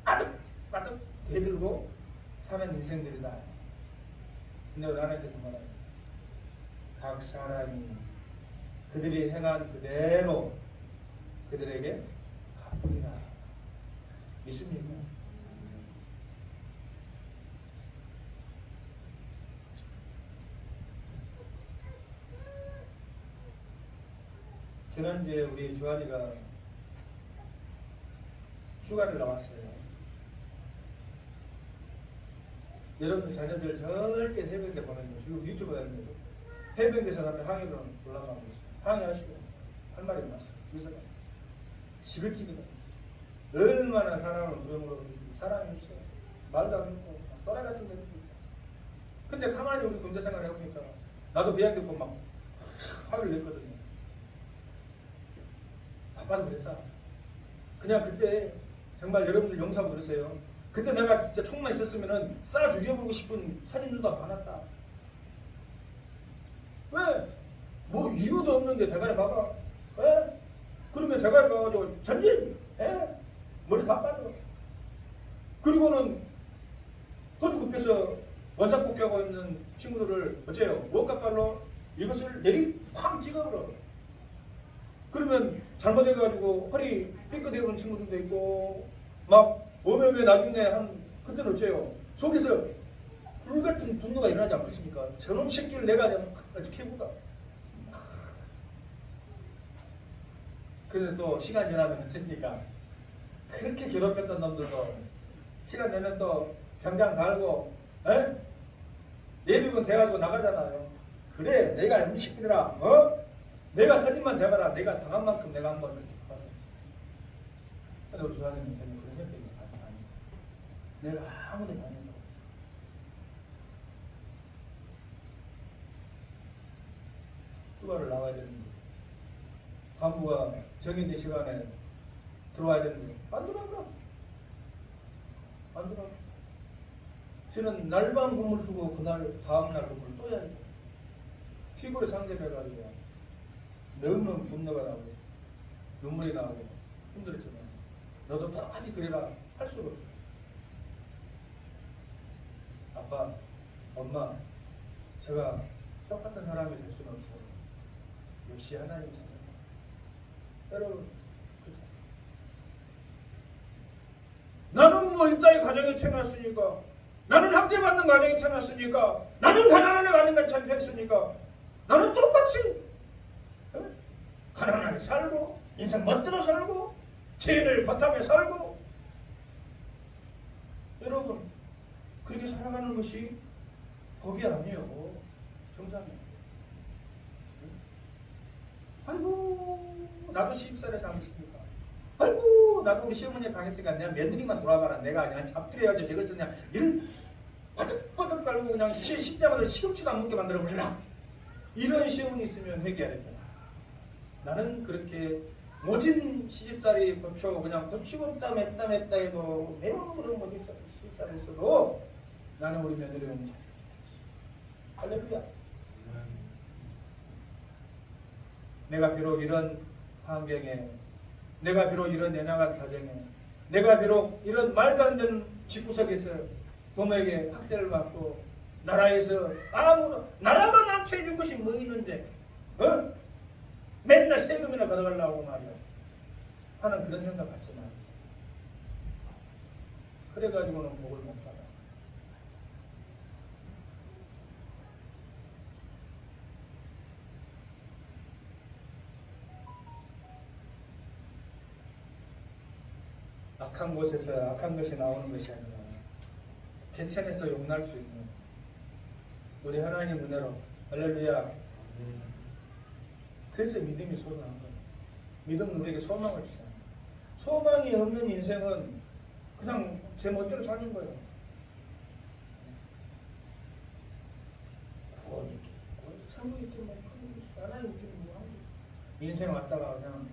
아득 대들고 사는 인생들이다. 근데 우리 하나님께서 말합니다. 각 사람이 그들이 행한 그대로 그들에게 갚으리라. 믿습니까? 지난주에 우리 주한이가 휴가를 나왔어요. 여러분들 자녀들 절대 해병대 보내는 거 지금 유튜브에 있는데 해병대에서 나한테 항의를 올라가고 있어요. 항의하시고 할 말이 많았어요. 그래서 지긋지긋해. 얼마나 사람을 부려먹어 사람이 있어요. 말도 안 듣고 또라이 같은 데 있고. 근데 가만히 우리 군대 생활 해보니까 나도 미안 듣고 막 화를 냈거든요. 아빠도 그랬다. 그냥 그때 정말 여러분들 용서 그러세요. 그때 내가 진짜 총만 있었으면은 쏴 죽여보고 싶은 살인들도 많았다. 왜? 뭐 이유도 없는데 대가리 박아. 왜? 그러면 대가리 박아가지고 전진. 머리 다 빠져. 그리고는 허리 굽혀서 원상복귀하고 있는 친구들을 어째요? 원가발로 이것을 내리 쾅 찍어버려. 그러면 잘못해가지고 허리 삐끗해오는 친구들도 있고 막 오메오메 나중에 한 그때는 어째요? 속에서 불같은 분노가 일어나지 않겠습니까? 저놈 새끼를 내가 어떻게 해볼까? 그런데 또 시간 지나면 됐습니까? 그렇게 괴롭혔던 놈들도 시간 되면 또 병장 달고 예비군 돼가지고 나가잖아요. 그래 내가 이 새끼들아 내가 선임만 돼봐라. 내가 당한 만큼 내가 한번 그렇게 하라. 근데 우리 조사님은 저는 그런 생각이 아니 내가 아무도 안 해도 휴가를 나와야 되는데 간부가 정해진 시간에 들어와야 되는데 안 들어간다. 안 들어가. 저는 날밤 근무를 쓰고 그날 다음날 근무를 또 해야 돼. 피부로 상대해가지고 너무너무 분노가 나고 눈물이 나고 힘들었지만 너도 똑같이 그래라 할 수가 없어. 아빠, 엄마, 제가 똑같은 사람이 될 수는 없어. 역시 하나님 자녀. 여러분, 그죠? 나는 뭐 이 땅의 가정에 태어났으니까, 나는 학대받는 가정에 태어났으니까, 나는 가난한 가정에 태어났으니까, 나는 똑같이 가난하게 살고, 인생 멋대로 살고, 죄를 바탕에 살고. 여러분, 그렇게 살아가는 것이 복이 아니에요. 정상이에요. 아이고, 나도 시집살이 당했으니까. 아이고, 나도 우리 시어머니 당했으니까 내가 며느리만 돌아가라. 내가 그냥 잡들여야지. 저것을 그냥 이를 바득바득 깔고 그냥 식자마자 시금치도 안 먹게 만들어버리라. 이런 시어머니 있으면 회개해야 됩니다. 나는 그렇게 모진 시집살이 거쳐 그냥 거치고 했다 해도 매우 그런 모진 시집살이 있어도 나는 우리 며느리 오면 잘해줘야지. 할렐루야. 내가 비록 이런 환경에, 내가 비록 이런 연약한 가정에, 내가 비록 이런 말도 안 되는 집구석에서 부모에게 학대를 받고 나라에서 아무나 나라가 나한테 해준 것이 뭐 있는데 맨날 세금이나 걷어가려고 말이야 하는 그런 생각 갖지만 그래가지고는 복을 못 받아. 악한 곳에서 악한 것이 나오는 것이 아니라 개천에서 용날 수 있는 우리 하나님 은혜로 할렐루야. 그래서 믿음이 소중한 거예요. 믿음은 우리에게 소망을 주잖아요. 소망이 없는 인생은 그냥 제 멋대로 사는 거예요. 구원이 있기, 천국이 있기, 천국이 있기, 하나님 있기, 인생 왔다가 그냥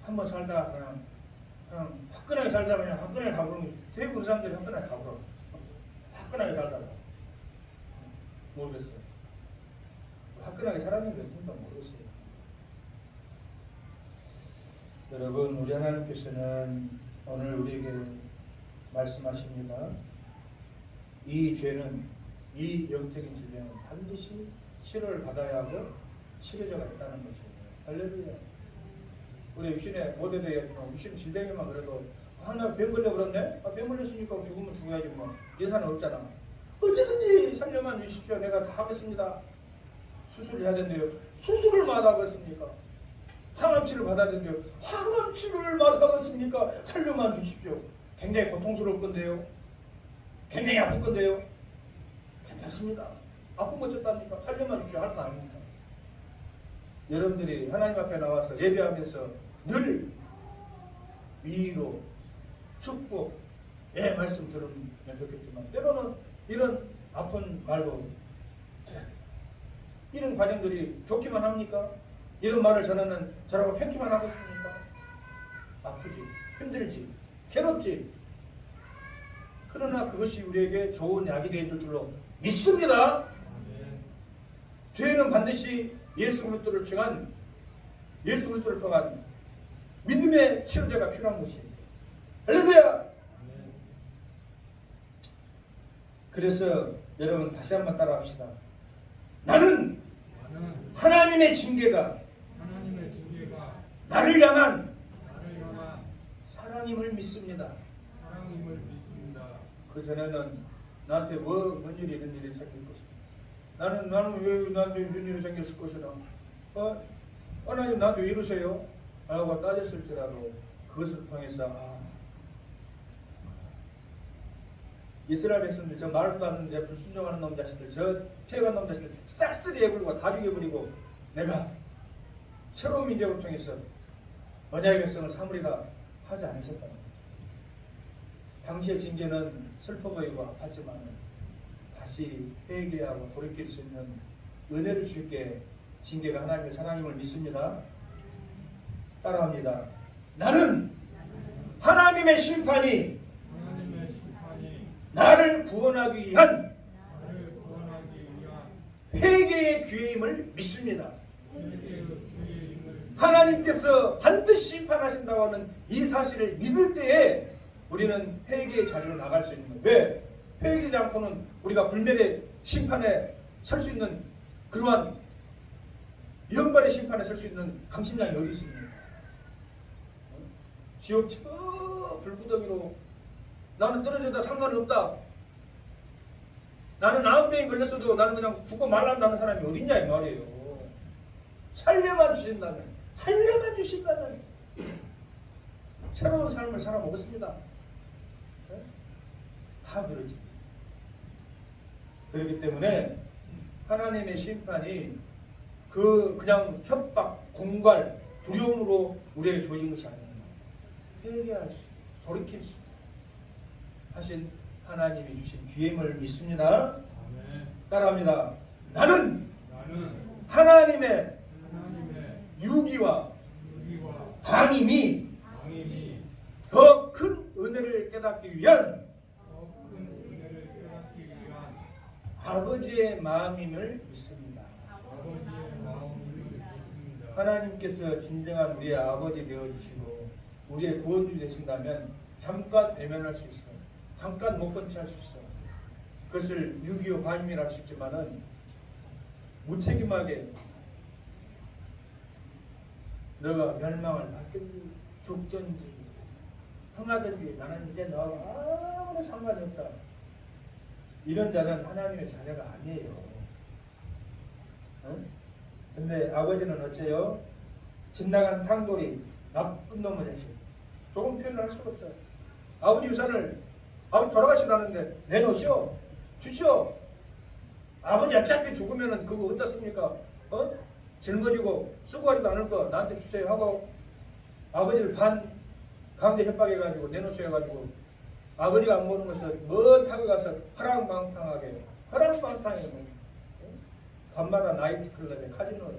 한번 살다가 그냥 화끈하게 살자 그냥 화끈하게 가버리는 대부분 사람들이 화끈하게 가버려. 화끈하게 살다가 모르겠어요. 화끈하게 살았는데 진짜 모르겠어요. 여러분, 우리 하나님께서는 오늘 우리에게 말씀하십니다. 이 죄는, 이 영적인 질병은 반드시 치료를 받아야 하고 치료자가 있다는 것이에요. 할렐루야. 우리 유신의 모델에 유신 질병에만 그래도 나 병 걸려 그랬네? 병 걸렸으니까 죽으면 죽어야지 뭐. 예산은 없잖아. 어쨌든지 살려만 주십시오. 내가 다 하겠습니다. 수술을 해야 된대요. 수술을 마다하겠습니까? 항암치를 받아야 된대요. 항암치를 마다하겠습니까? 살려만 주십시오. 굉장히 고통스러울 건데요. 굉장히 아플 건데요. 괜찮습니다. 아픈 거 어쩌답니까? 살려만 주십시오. 할 거 아닙니까? 여러분들이 하나님 앞에 나와서 예배하면서 늘 위로 축복의 말씀 들으면 좋겠지만 때로는 이런 아픈 말도 들어야 돼요. 이런 과정들이 좋기만 합니까? 이런 말을 저라고 팬키만 하겠습니까? 아프지, 힘들지, 괴롭지. 그러나 그것이 우리에게 좋은 약이 되어줄 줄로 믿습니다. 죄는 반드시 예수 그리스도를 통한 믿음의 치료제가 필요한 것입니다. 할렐루야! 그래서 여러분 다시 한번 따라합시다. 나는 하나님의 징계가 나를 향한 사랑임을 믿습니다. 그 전에는 나한테 뭔 일이 이런 일이 생길 것이다. 나는 왜 나한테 이런 일이 생겼을 것이다. 하나님 나한테 왜 이러세요? 라고 따졌을지라도 그것을 통해서 이스라엘 백성들, 저 말도 안 듣는 저 불순종하는 놈 자식들, 저 피해간 놈 자식들 싹쓸이 해버리고 다 죽여버리고 내가 새로운 민족을 통해서 언약의 백성을 삼으리라 하지 않으셨다. 당시의 징계는 슬퍼 보이고 아팠지만 다시 회개하고 돌이킬 수 있는 은혜를 주께 징계가 하나님의 사랑임을 믿습니다. 따라합니다. 나는 하나님의 심판이 나를 구원하기 위한 회개의 기회임을 믿습니다. 하나님께서 반드시 심판하신다고 하는 이 사실을 믿을 때에 우리는 회개의 자리로 나갈 수 있는 거예요. 왜? 회개하지 않고는 우리가 불멸의 심판에 설 수 있는 그러한 영벌의 심판에 설 수 있는 강심장이 어디 있습니까? 지옥 저 불구덩이로 나는 떨어져도 상관없다. 나는 암병이 걸렸어도 나는 그냥 죽고 말란다는 사람이 어딨냐 이 말이에요. 살려만 주신다면 새로운 삶을 살아보겠습니다. 네? 다 그러지. 그렇기 때문에 하나님의 심판이 그냥 협박, 공갈, 두려움으로 우리에게 주어진 것이 아닙니다. 회개할 수, 돌이킬 수 하신 하나님이 주신 기회임을 믿습니다. 따라합니다. 나는 하나님의 유기와 방임이 더 큰 은혜를 깨닫기 위한 아버지의 마음임을 믿습니다. 하나님께서 진정한 우리의 아버지 되어주시고 우리의 구원주 되신다면 잠깐 외면할 수 있어. 잠깐 못 번치할 수 있어. 그것을 6.25 방임이라 할 수 있지만은 무책임하게 너가 멸망을 받든지 죽든지 흥하든지 나는 이제 너와 아무런 상관이 없다. 이런 자는 하나님의 자녀가 아니에요. 응? 근데 아버지는 어째요? 집 나간 탕돌이 나쁜 놈의 자식. 조금 표현을 할 수가 없어요. 아버지 유산을 아버지 돌아가시다는데 내놓으시오. 주시오. 아버지 어차피 죽으면은 그거 어떻습니까? 짊어지고 쓰고하지도 않을 거 나한테 주세요 하고 아버지를 반 강제 협박해가지고 내놓으셔 해가지고 아버지가 안 보는 것을 먼 타고 가서 허랑방탕하게 밤마다 나이트클럽에 카지노에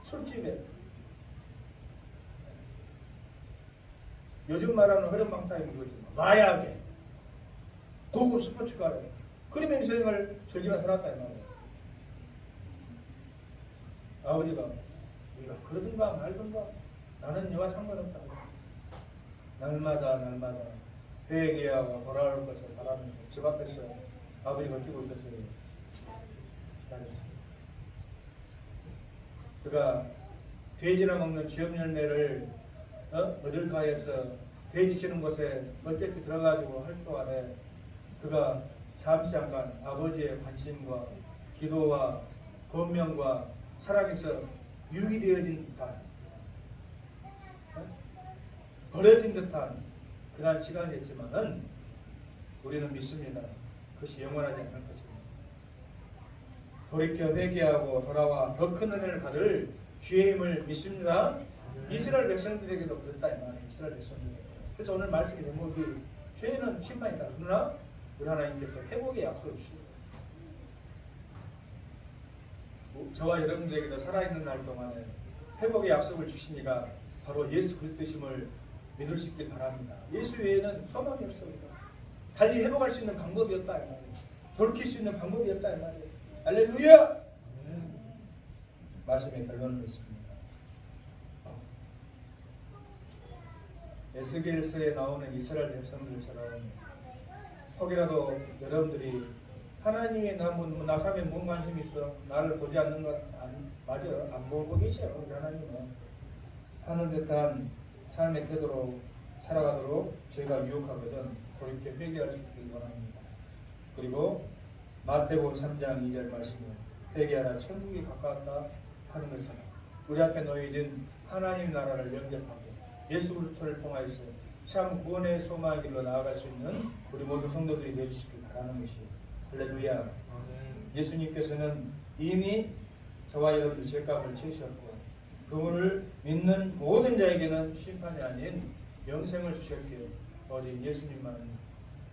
술집에 요즘 말하는 허랑방탕이 뭐지? 마약에 고급 스포츠카에 그림 인생을 즐기며 살았다 이 말이에요. 아버지가 네가 그러든가 말든가 나는 너와 상관없다. 날마다 회개하고 돌아올 것을 바라면서 집 앞에서 아버지가 찍고 있었어요. 기다렸어요. 그가 돼지나 먹는 쥐염 열매를 얻을까 해서 돼지 치는 곳에 어쨌든 들어가지고 할 동안에 그가 잠시 잠깐 아버지의 관심과 기도와 권면과 사랑에서 유기되어진 듯한 버려진 듯한 그러한 시간이었지만은 우리는 믿습니다. 그것이 영원하지 않을 것입니다. 돌이켜 회개하고 돌아와 더 큰 은혜를 받을 기회임을 믿습니다. 이스라엘 백성들에게도 그랬다 이 말이에요. 이스라엘 백성들. 그래서 오늘 말씀의 제목이 죄는 심판이다. 그러나 우리 하나님께서 회복의 약속을 주시고 저와 여러분들에게도 살아있는 날 동안에 회복의 약속을 주시니까 바로 예수 그리스도심을 믿을 수 있길 바랍니다. 예수 외에는 소망이 없습니다. 달리 회복할 수 있는 방법이 없다 이 말이에요. 돌이킬 수 있는 방법이 없다 이 말이에요. 할렐루야! 말씀의 결론을 맺습니다. 에스겔서에 나오는 이스라엘 백성들처럼 혹이라도 여러분들이 하나님의 나 삶에 뭔 관심이 있어? 나를 보지 않는 것 맞아. 안 보고 계세요. 우리 하나님은 하는 듯한 삶의 태도로 살아가도록 죄가 유혹하거든 돌이켜 회개할 수 있길 원합니다. 그리고 마태복음 3장 2절 말씀은 회개하라 천국이 가까웠다 하는 것처럼 우리 앞에 놓여진 하나님 나라를 영접하고 예수 그리스도를 통하여서 참 구원의 소망의 길로 나아갈 수 있는 우리 모든 성도들이 되어주시길 바라는 것이에요. 할렐루야. 예수님께서는 이미 저와 여러분들 죄값을 치셨고 그분을 믿는 모든 자에게는 심판이 아닌 영생을 주셨기에 어린 예수님만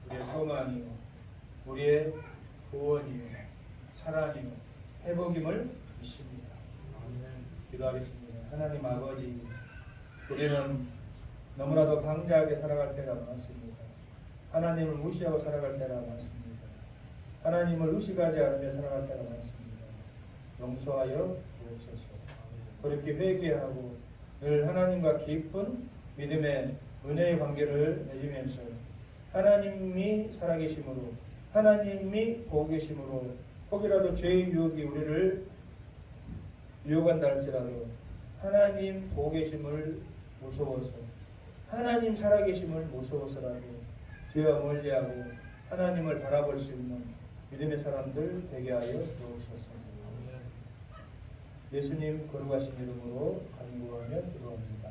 우리의 소망이요 우리의 구원이요 사랑이요 회복임을 믿습니다. 기도하겠습니다. 하나님 아버지, 우리는 너무나도 방자하게 살아갈 때가 많습니다. 하나님을 무시하고 살아갈 때가 많습니다. 하나님을 의식하지 않으며 살아갈 때가 많습니다. 용서하여 주옵소서. 그렇게 회개하고 늘 하나님과 깊은 믿음의 은혜의 관계를 맺으면서 하나님이 살아계심으로, 하나님이 보고 계심으로, 혹이라도 죄의 유혹이 우리를 유혹한다 할지라도 하나님 보고 계심을 무서워서, 하나님 살아계심을 무서워서라도 죄와 멀리하고 하나님을 바라볼 수 있는 믿음의 사람들 되게 하여 주옵소서. 예수님 거룩하신 이름으로 간구하며 기도합니다.